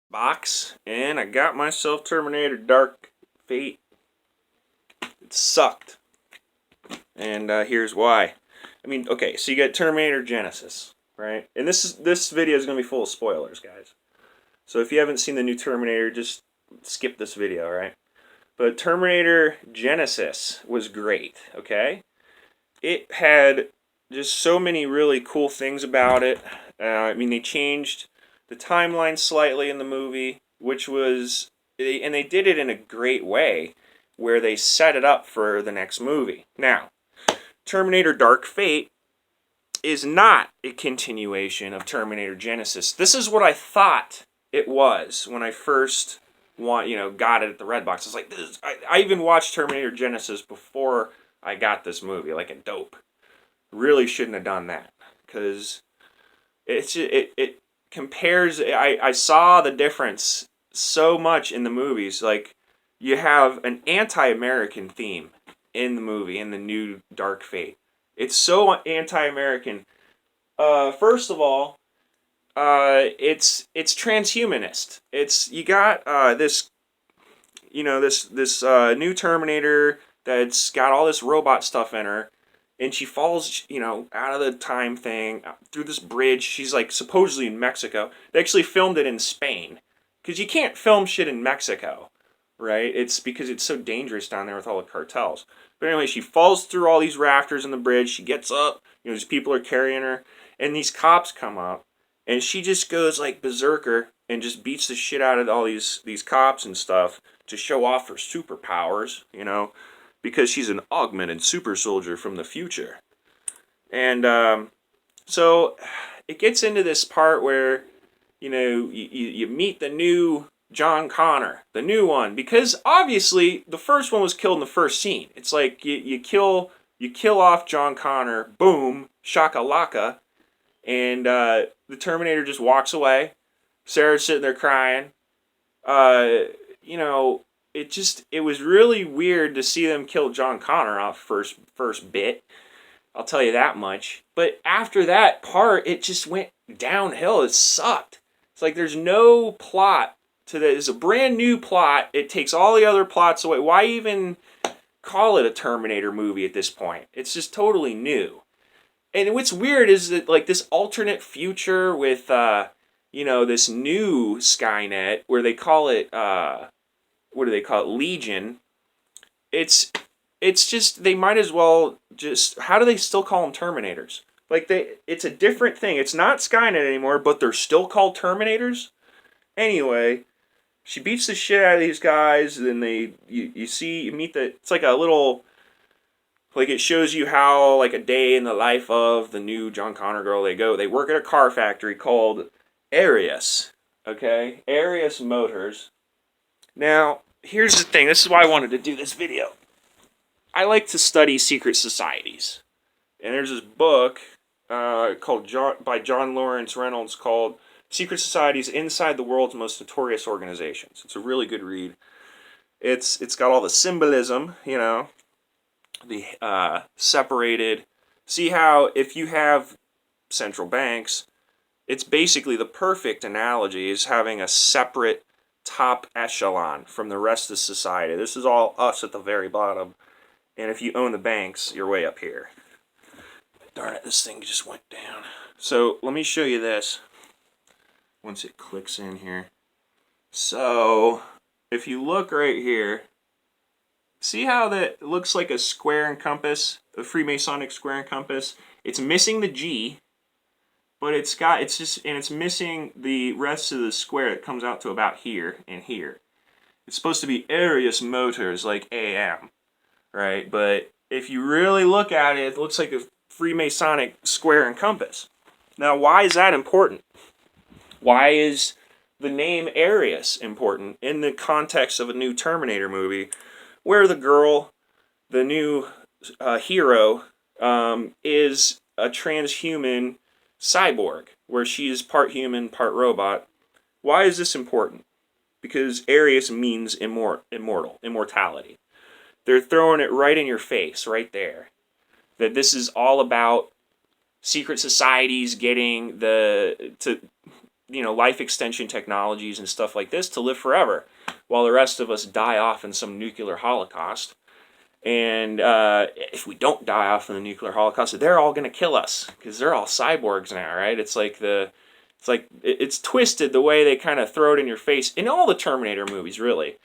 box, and I got myself Terminator Dark Fate. It sucked, and here's why. I mean, okay, so you got Terminator Genesis, right? And this video is gonna be full of spoilers, guys. So if you haven't seen the new Terminator, just skip this video, right? But Terminator Genesis was great, okay? It had just so many really cool things about it. I mean, they changed the timeline slightly in the movie, which was, and they did it in a great way, where they set it up for the next movie. Now, Terminator Dark Fate is not a continuation of Terminator Genesis. This is what I thought it was when I first got it at the Red Box. It's like this. I even watched Terminator Genesis before I got this movie, like a dope. Really shouldn't have done that, because it compares. I saw the difference so much in the movies. Like, you have an anti-American theme in the movie, in the new Dark Fate. It's so anti-American. First of all, it's transhumanist. You got this new Terminator that's got all this robot stuff in her, and she falls out of the time thing through this bridge. She's like supposedly in Mexico. They actually filmed it in Spain, because you can't film shit in Mexico, right? It's because it's so dangerous down there with all the cartels. But anyway, she falls through all these rafters in the bridge. She gets up. These people are carrying her, and these cops come up, and she just goes like berserker and just beats the shit out of all these cops and stuff to show off her superpowers, because she's an augmented super soldier from the future. And so it gets into this part where you meet the new John Connor, the new one, because obviously the first one was killed in the first scene. It's like you kill off John Connor, boom, shakalaka, and the Terminator just walks away. Sarah's sitting there crying. It was really weird to see them kill John Connor off first bit. I'll tell you that much. But after that part, it just went downhill. It sucked. It's like there's no plot to this. It's a brand new plot. It takes all the other plots away. Why even call it a Terminator movie at this point? It's just totally new. And what's weird is that, like, this alternate future with this new Skynet, where they call it what do they call it? Legion. It's just, they might as well just, how do they still call them Terminators? Like, it's a different thing. It's not Skynet anymore, but they're still called Terminators. Anyway, she beats the shit out of these guys, and then you meet it's like a little, like, it shows you how, like, a day in the life of the new John Connor girl. They work at a car factory called Arius. Okay? Arius Motors. Now, here's the thing. This is why I wanted to do this video. I like to study secret societies. And there's this book by John Lawrence Reynolds called Secret Societies Inside the World's Most Notorious Organizations. It's a really good read. It's got all the symbolism, the separated. See how if you have central banks, it's basically the perfect analogy is having a separate top echelon from the rest of society. This is all us at the very bottom. And if you own the banks, you're way up here. Darn it, this thing just went down. So let me show you this once it clicks in here. So if you look right here, see how that looks like a square and compass, a Freemasonic square and compass? It's missing the G, but it's missing the rest of the square that comes out to about here and here. It's supposed to be Arius Motors, like AM, right? But if you really look at it, it looks like a Freemasonic square and compass. Now, why is that important? Why is the name Arius important in the context of a new Terminator movie, where the girl, the new hero, is a transhuman cyborg, where she is part human, part robot? Why is this important? Because Arius means immortality. They're throwing it right in your face, right there. That this is all about secret societies getting life extension technologies and stuff like this to live forever, while the rest of us die off in some nuclear holocaust. And if we don't die off in the nuclear holocaust, they're all going to kill us because they're all cyborgs now, right? It's twisted the way they kind of throw it in your face in all the Terminator movies, really.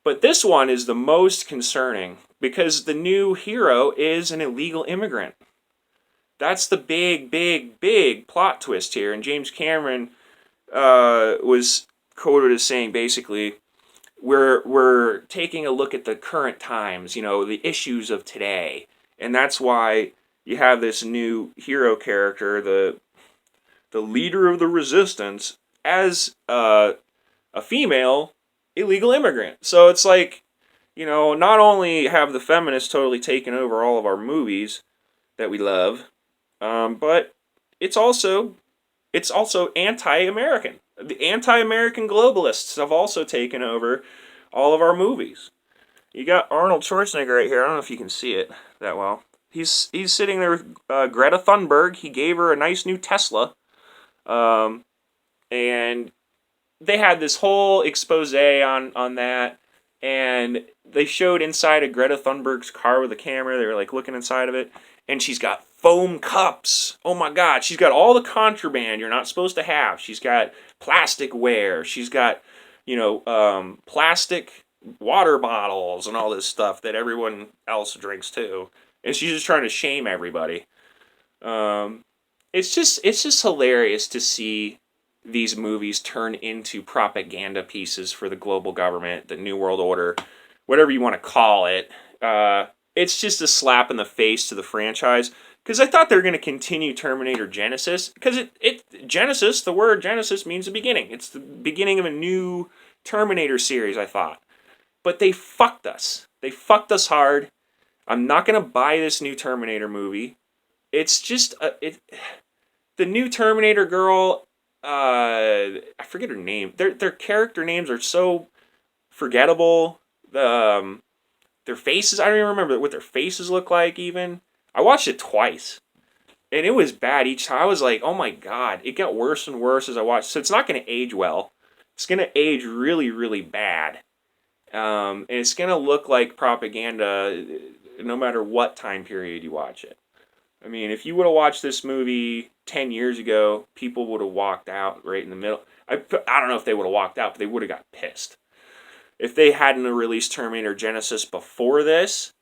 But this one is the most concerning because the new hero is an illegal immigrant. That's the big, big, big plot twist here. And James Cameron was quoted as saying basically, we're taking a look at the current times, the issues of today, and that's why you have this new hero character, the leader of the resistance, as a female illegal immigrant. So it's like, not only have the feminists totally taken over all of our movies that we love, but it's also anti-American. The anti-American globalists have also taken over all of our movies. You got Arnold Schwarzenegger right here. I don't know if you can see it that well. He's sitting there with Greta Thunberg. He gave her a nice new Tesla. And they had this whole expose on that. And they showed inside of Greta Thunberg's car with a camera. They were like looking inside of it. And she's got foam cups. Oh my God. She's got all the contraband you're not supposed to have. She's got plasticware. She's got, plastic water bottles and all this stuff that everyone else drinks too. And she's just trying to shame everybody. It's just hilarious to see these movies turn into propaganda pieces for the global government, the New World Order, whatever you want to call it. It's just a slap in the face to the franchise. Because I thought they were going to continue Terminator Genesis. Because Genesis, the word Genesis means the beginning. It's the beginning of a new Terminator series, I thought. But they fucked us. They fucked us hard. I'm not going to buy this new Terminator movie. It's just... the new Terminator girl... I forget her name. Their character names are so forgettable. Their faces... I don't even remember what their faces look like, even. I watched it twice, and it was bad each time. I was like, oh my God, it got worse and worse as I watched. So it's not going to age well. It's going to age really, really bad. And it's going to look like propaganda no matter what time period you watch it. I mean, if you would have watched this movie 10 years ago, people would have walked out right in the middle. I don't know if they would have walked out, but they would have got pissed. If they hadn't released Terminator Genesis before this,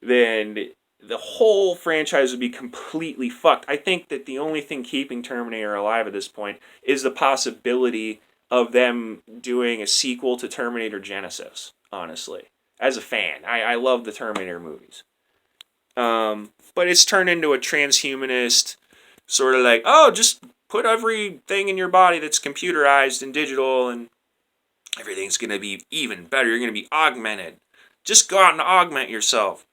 then the whole franchise would be completely fucked. I think that the only thing keeping Terminator alive at this point is the possibility of them doing a sequel to Terminator Genesis, honestly. As a fan, I love the Terminator movies. But it's turned into a transhumanist, sort of like, oh, just put everything in your body that's computerized and digital and everything's going to be even better. You're going to be augmented. Just go out and augment yourself.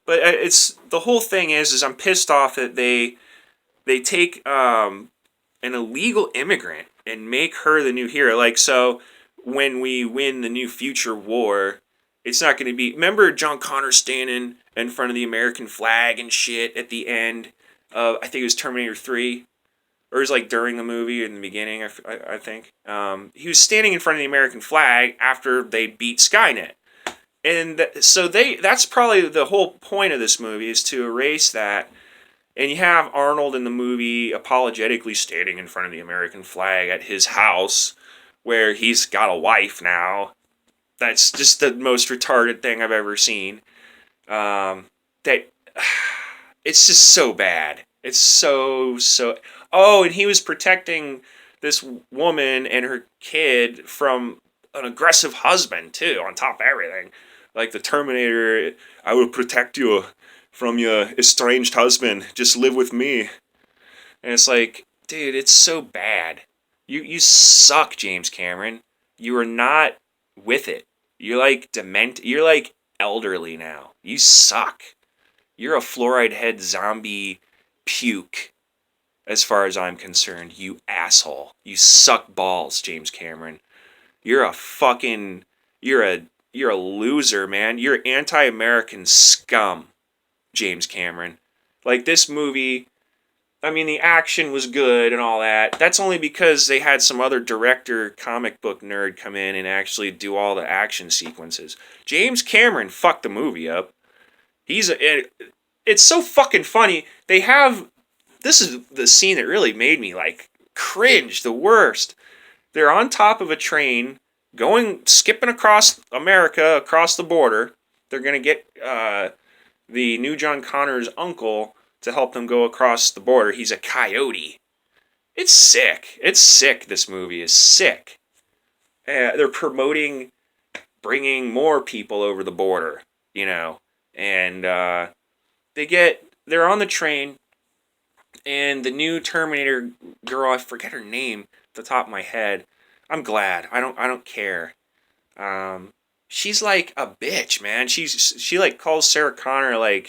But it's the whole thing is I'm pissed off that they take an illegal immigrant and make her the new hero. Like, so when we win the new future war, it's not going to be... Remember John Connor standing in front of the American flag and shit at the end of, I think it was Terminator 3? Or it was like during the movie in the beginning, I think. He was standing in front of the American flag after they beat Skynet. And so that's probably the whole point of this movie, is to erase that. And you have Arnold in the movie apologetically standing in front of the American flag at his house, where he's got a wife now. That's just the most retarded thing I've ever seen. It's just so bad. It's so... Oh, and he was protecting this woman and her kid from an aggressive husband, too, on top of everything. Like the Terminator, I will protect you from your estranged husband. Just live with me. And it's like, dude, it's so bad. You suck, James Cameron. You are not with it. You're like You're like elderly now. You suck. You're a fluoride head zombie puke, as far as I'm concerned. You asshole. You suck balls, James Cameron. You're a loser, man. You're anti-American scum, James Cameron. Like, this movie I mean, the action was good and all that. That's only because they had some other director, comic book nerd come in and actually do all the action sequences. James Cameron fucked the movie up. It's so fucking funny. This is the scene that really made me like cringe the worst. They're on top of a train skipping across America, across the border. They're gonna get the new John Connor's uncle to help them go across the border. He's a coyote. It's sick. It's sick. This movie is sick. They're promoting bringing more people over the border, you know, and they're on the train, and the new Terminator girl, I forget her name at the top of my head. I'm glad. I don't care. She's like a bitch, man. She like calls Sarah Connor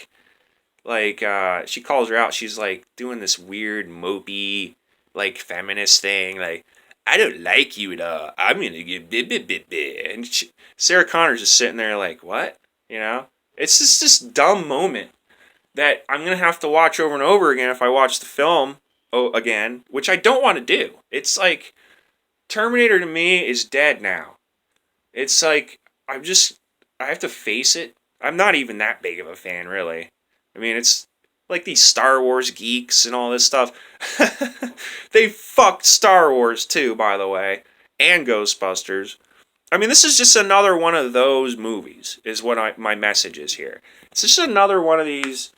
she calls her out. She's like doing this weird mopey like feminist thing, like I don't like you at all. I'm gonna get and Sarah Connor's just sitting there like what, you know? It's just this dumb moment that I'm gonna have to watch over and over again if I watch the film again, which I don't want to do. It's like Terminator to me is dead now. It's like I have to face it. I'm not even that big of a fan, really. I mean, it's like these Star Wars geeks and all this stuff. They fucked Star Wars too, by the way, and Ghostbusters. I mean, this is just another one of those movies, is what my message is here. It's just another one of these,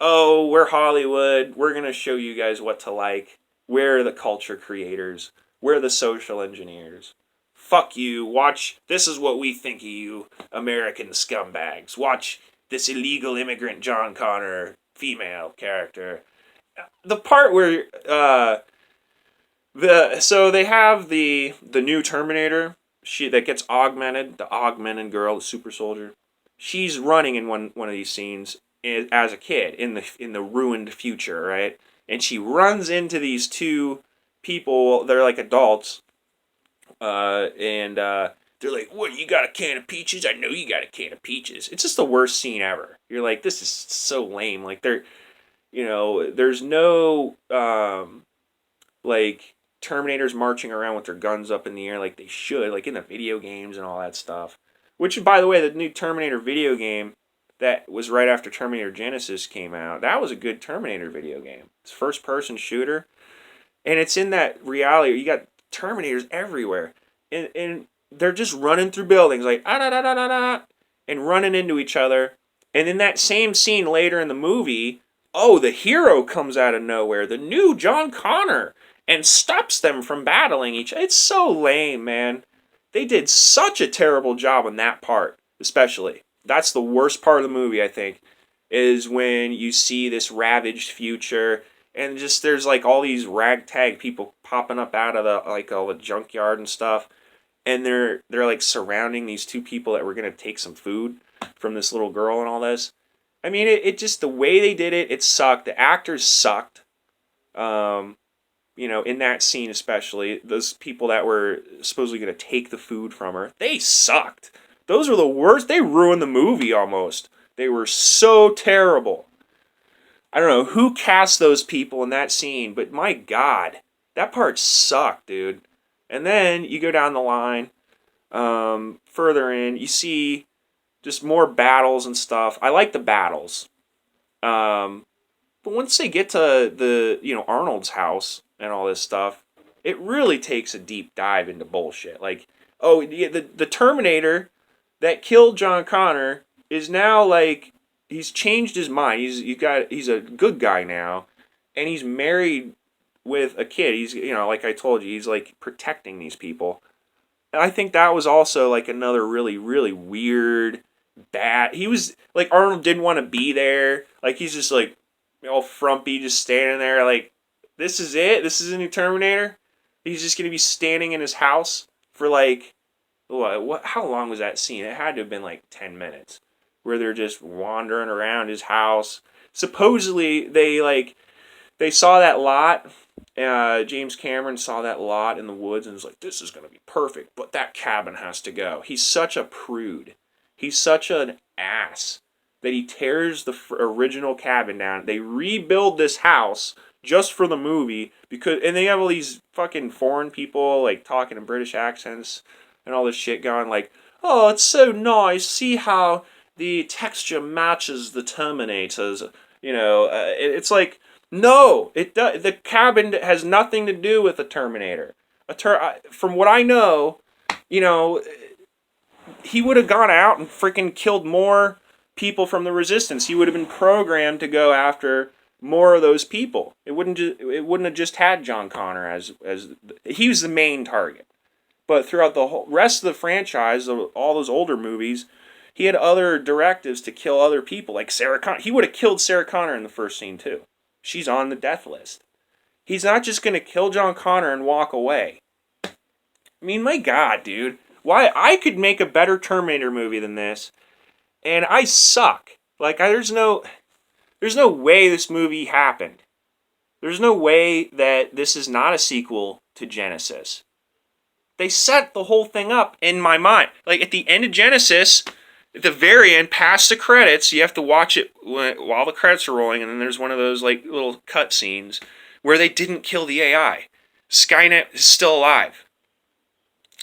oh, we're Hollywood, we're going to show you guys what to like. We're the culture creators. We're the social engineers. Fuck you. Watch, this is what we think of you, American scumbags. Watch this illegal immigrant John Connor female character. The part where so they have the new Terminator, that gets augmented, the augmented girl, the super soldier. She's running in one of these scenes as a kid in the ruined future, right? And she runs into these two people. They're like adults, and they're like, "What? You got a can of peaches? I know you got a can of peaches." It's just the worst scene ever. You're like, this is so lame. Like there's no like Terminators marching around with their guns up in the air like they should, like in the video games and all that stuff. Which, by the way, the new Terminator video game that was right after Terminator Genesis came out, that was a good Terminator video game. It's a first-person shooter, and it's in that reality. You got Terminators everywhere, and they're just running through buildings like ah da da da da da, and running into each other. And in that same scene later in the movie, oh, the hero comes out of nowhere, the new John Connor, and stops them from battling each other. It's so lame, man. They did such a terrible job on that part, especially. That's the worst part of the movie, I think, is when you see this ravaged future and just there's like all these ragtag people popping up out of all the junkyard and stuff, and they're like surrounding these two people that were gonna take some food from this little girl and all this. I mean, it just the way they did it sucked. The actors sucked. In that scene especially, those people that were supposedly going to take the food from her, they sucked. Those were the worst. They ruined the movie almost. They were so terrible. I don't know who cast those people in that scene, but my God, that part sucked, dude. And then you go down the line, further in, you see just more battles and stuff. I like the battles. But once they get to the Arnold's house and all this stuff, it really takes a deep dive into bullshit. Like, oh, the Terminator that killed John Connor is now like he's changed his mind. He's a good guy now, and he's married with a kid. He's like I told you, he's like protecting these people. And I think that was also like another really really weird bad. He was like Arnold didn't want to be there. Like he's just like all frumpy, just standing there like, this is it? This is a new Terminator? He's just going to be standing in his house for like, what? How long was that scene? It had to have been like 10 minutes where they're just wandering around his house. Supposedly, they saw that lot. James Cameron saw that lot in the woods and was like, this is going to be perfect, but that cabin has to go. He's such a prude. He's such an ass that he tears the original cabin down. They rebuild this house just for the movie, and they have all these fucking foreign people like talking in British accents and all this shit going like, oh, it's so nice, see how the texture matches the Terminators, it's like, no, the cabin has nothing to do with the Terminator. From what I know, you know, he would have gone out and freaking killed more people from the resistance. He would have been programmed to go after more of those people. It wouldn't have just had John Connor as he was the main target. But throughout the whole rest of the franchise, all those older movies, he had other directives to kill other people, like Sarah Connor. He would have killed Sarah Connor in the first scene too. She's on the death list. He's not just going to kill John Connor and walk away. I mean, my God, dude. Why? I could make a better Terminator movie than this, and I suck. Like, there's no way this movie happened. There's no way that this is not a sequel to Genesis. They set the whole thing up in my mind. Like, at the end of Genesis, at the very end, past the credits, you have to watch it while the credits are rolling, and then there's one of those, like, little cut scenes where they didn't kill the AI. Skynet is still alive.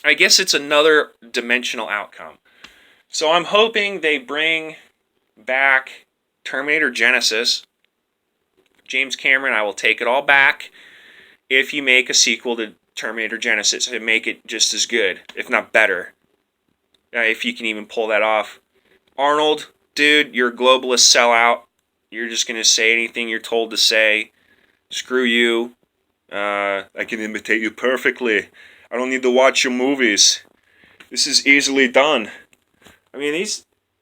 I guess it's another dimensional outcome. So I'm hoping they bring back Terminator Genesis. James Cameron, I will take it all back if you make a sequel to Terminator Genesis and make it just as good, if not better. If you can even pull that off. Arnold, dude, you're a globalist sellout. You're just going to say anything you're told to say. Screw you. I can imitate you perfectly. I don't need to watch your movies. This is easily done. I mean,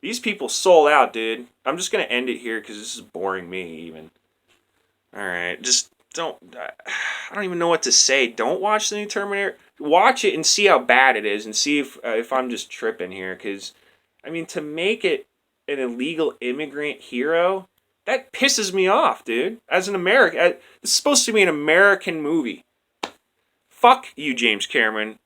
these people sold out, dude. I'm just going to end it here because this is boring me even. Alright, just don't... I don't even know what to say. Don't watch the new Terminator. Watch it and see how bad it is and see if I'm just tripping here. Because, I mean, to make it an illegal immigrant hero, that pisses me off, dude. As an American, it's supposed to be an American movie. Fuck you, James Cameron.